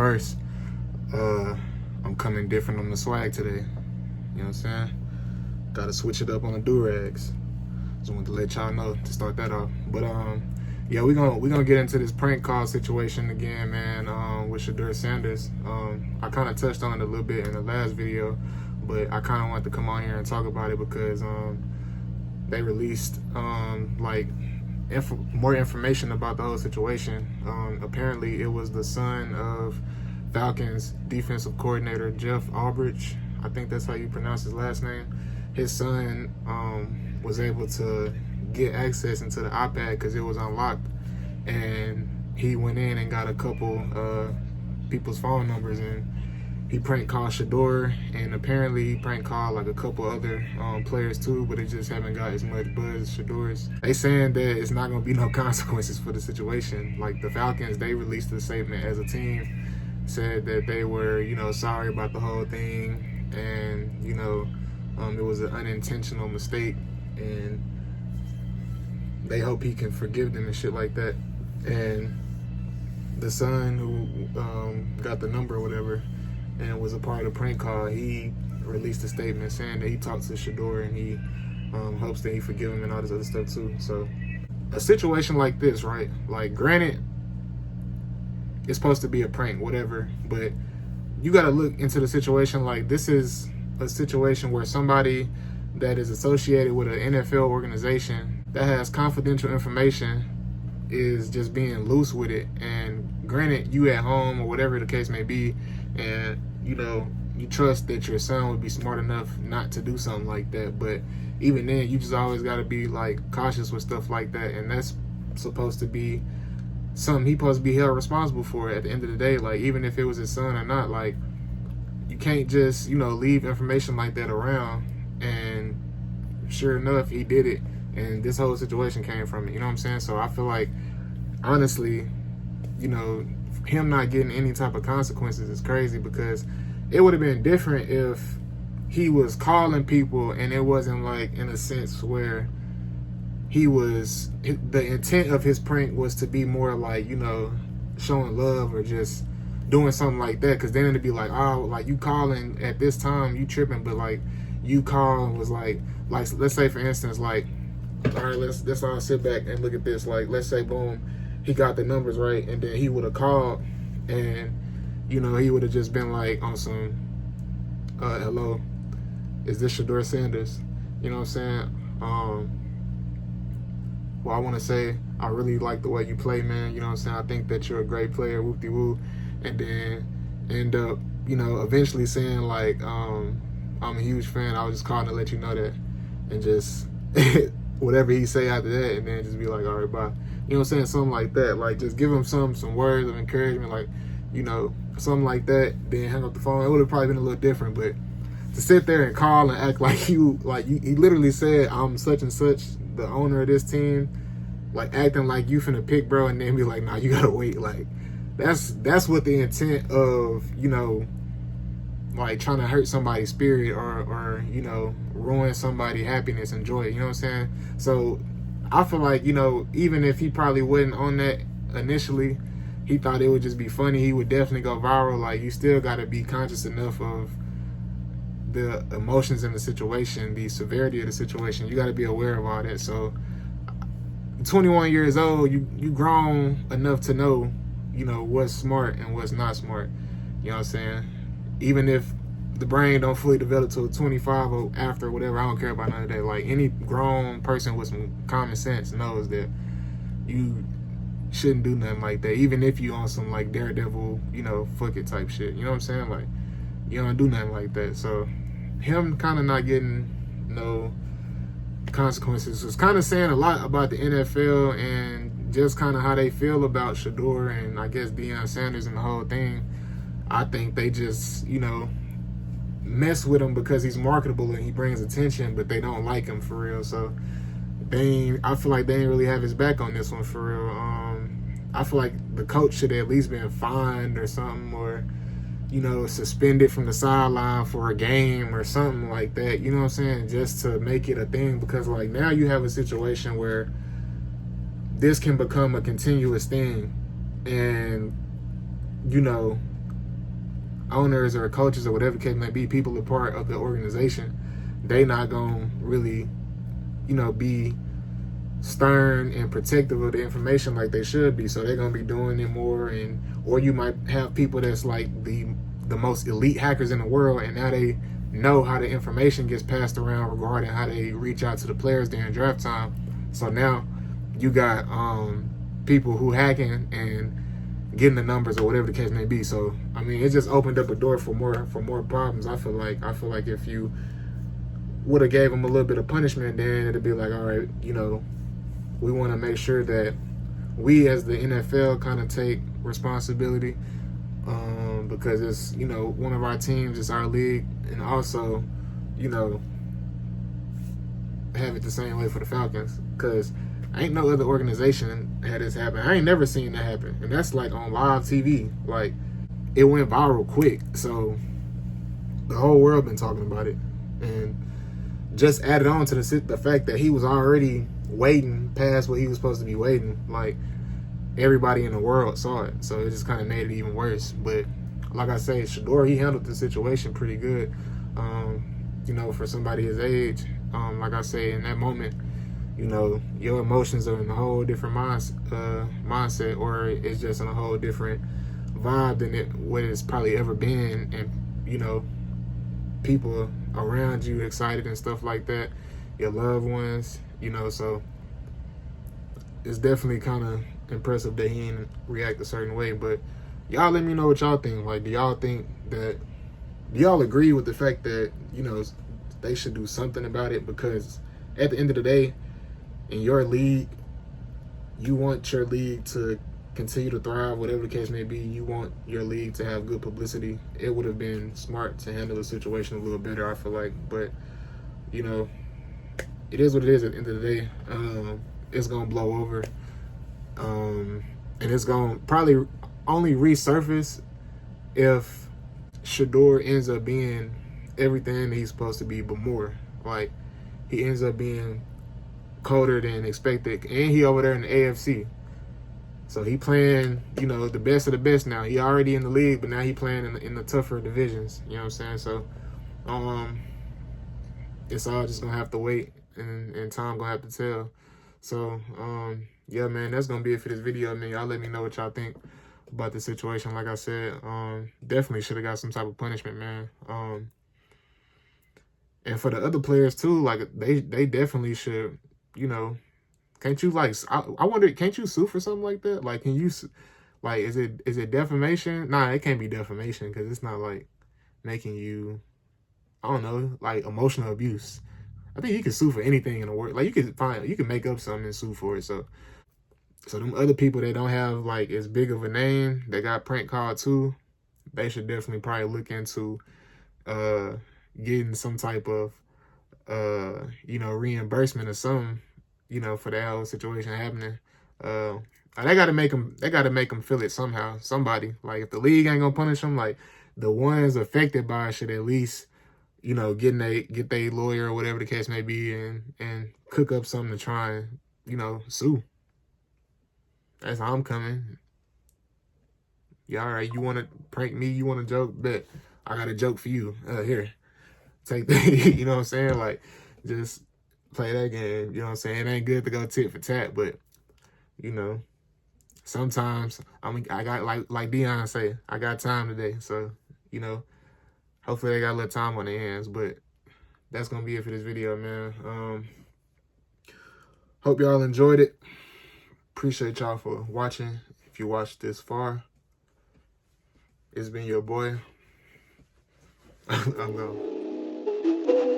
first, I'm coming different on the swag today. You know what I'm saying? Gotta switch it up on the do-rags. Just wanted to let y'all know to start that off. But yeah, we're gonna get into this prank call situation again, man, with Sheduer Sanders. I kind of touched on it a little bit in the last video, but I kind of wanted to come on here and talk about it because they released more information about the whole situation. Apparently, it was the son of Falcons defensive coordinator Jeff Ulbrich. I think that's how you pronounce his last name. His son was able to get access into the iPad because it was unlocked, and he went in and got a couple people's phone numbers, and he prank called Sheduer, and apparently he prank called like a couple other players too, but it just haven't got as much buzz as Sheduer's. They saying that it's not gonna be no consequences for the situation. Like the Falcons, they released a statement as a team, said that they were, sorry about the whole thing, and it was an unintentional mistake, and they hope he can forgive them and shit like that. And the son who got the number or whatever and was a part of the prank call, he released a statement saying that he talked to Sheduer and he hopes that he forgive him and all this other stuff too. So a situation like this, right? Like, granted, it's supposed to be a prank, whatever, but you got to look into the situation like this is a situation where somebody that is associated with an NFL organization that has confidential information is just being loose with it. And granted, you at home or whatever the case may be, and you trust that your son would be smart enough not to do something like that, but even then, you just always got to be like cautious with stuff like that. And that's supposed to be something he's supposed to be held responsible for at the end of the day. Like, even if it was his son or not, like, you can't just leave information like that around. And sure enough, he did it, and this whole situation came from it. You know what I'm saying? So I feel like, honestly, him not getting any type of consequences is crazy, because it would have been different if he was calling people and it wasn't like in a sense where the intent of his prank was to be more like, showing love or just doing something like that. Because then it'd be like, oh, like, you calling at this time, you tripping, but like you calling was like let's say for instance, like, all right, let's all sit back and look at this. Like, let's say boom, he got the numbers right, and then he would have called, and he would have just been like on some hello, is this Sheduer Sanders? You know what I'm saying? Well, I want to say I really like the way you play, man. You know what I'm saying? I think that you're a great player, whoop-de-woo. And then end up, eventually saying like, I'm a huge fan. I was just calling to let you know that, and just whatever he say after that, and then just be like, all right, bye. You know what I'm saying? Something like that. Like, just give him some words of encouragement, like, something like that. Then hang up the phone. It would have probably been a little different, but to sit there and call and act like he literally said, I'm such and such, the owner of this team, like acting like you finna pick, bro, and then be like, nah, you gotta wait. Like, that's what the intent of, like trying to hurt somebody's spirit or ruin somebody's happiness and joy. You know what I'm saying? So I feel like, even if he probably wasn't on that initially, he thought it would just be funny, he would definitely go viral. Like, you still gotta be conscious enough of the emotions in the situation, the severity of the situation. You got to be aware of all that. So 21 years old, you grown enough to know, what's smart and what's not smart. You know what I'm saying? Even if the brain don't fully develop till 25 or after, whatever, I don't care about none of that. Like, any grown person with some common sense knows that you shouldn't do nothing like that, even if you on some like daredevil, fuck it type shit. You know what I'm saying? Like, you don't do nothing like that. So him kind of not getting no consequences is kind of saying a lot about the NFL and just kind of how they feel about Sheduer and I guess Deion Sanders and the whole thing. I think they just, mess with him because he's marketable and he brings attention, but they don't like him for real. So I feel like they ain't really have his back on this one for real. I feel like the coach should have at least been fined or something, or suspended from the sideline for a game or something like that, you know what I'm saying, just to make it a thing, because like now you have a situation where this can become a continuous thing, and owners or coaches or whatever the case may be, people are part of the organization, they not gonna really, be stern and protective of the information like they should be. So they're gonna be doing it more, or you might have people that's like the most elite hackers in the world, and now they know how the information gets passed around regarding how they reach out to the players during draft time. So now you got people who hacking and getting the numbers or whatever the case may be. So I mean, it just opened up a door for more problems. I feel like if you would have gave them a little bit of punishment, then it'd be like, all right, we want to make sure that we as the NFL kind of take responsibility, because it's, one of our teams, it's our league, and also, have it the same way for the Falcons, because ain't no other organization had this happen. I ain't never seen that happen, and that's like on live TV. Like, it went viral quick, so the whole world been talking about it, and just added on to the fact that he was already waiting past what he was supposed to be waiting. Like, everybody in the world saw it, so it just kind of made it even worse. But like I say, Sheduer, he handled the situation pretty good, for somebody his age. Like I say, in that moment, your emotions are in a whole different mindset, or it's just in a whole different vibe than what it's probably ever been. And people around you excited and stuff like that, your loved ones, so it's definitely kind of impressive that he didn't react a certain way. But y'all let me know what y'all think. Like, do y'all agree with the fact that, they should do something about it? Because at the end of the day, in your league, you want your league to continue to thrive, whatever the case may be. You want your league to have good publicity. It would have been smart to handle the situation a little better, I feel like. But, it is what it is at the end of the day. It's going to blow over. And it's going to probably only resurface if Sheduer ends up being everything that he's supposed to be, but more. Like, he ends up being colder than expected, and he over there in the AFC. So he playing, the best of the best now. He already in the league, but now he playing in the tougher divisions. You know what I'm saying? So, it's all just gonna have to wait, and time gonna have to tell. So, yeah, man, that's gonna be it for this video, man. Y'all let me know what y'all think about the situation. Like I said, definitely should have got some type of punishment, man. And for the other players too, like, they definitely should, can't you, like, I wonder, can't you sue for something like that? Like, can you, like, is it defamation? Nah, it can't be defamation, because it's not like making you, I don't know, like, emotional abuse. I think you can sue for anything in the world. Like, you can make up something and sue for it. So them other people that don't have, like, as big of a name, that got prank called too, they should definitely probably look into getting some type of reimbursement or something, for that whole situation happening. They gotta make them feel it somehow. Somebody, like, if the league ain't gonna punish them, like, the ones affected by it should at least, get their lawyer or whatever the case may be, and cook up something to try and, sue. That's how I'm coming. Yeah, all right, you want to prank me? You want to joke? Bet. I got a joke for you. Here. Take that. You know what I'm saying? Like, just play that game. You know what I'm saying? It ain't good to go tit for tat, but, sometimes I got, like Dion say, I got time today. So, hopefully they got a little time on their hands. But that's gonna be it for this video, man. Hope y'all enjoyed it. Appreciate y'all for watching. If you watched this far, it's been your boy. I'm gone.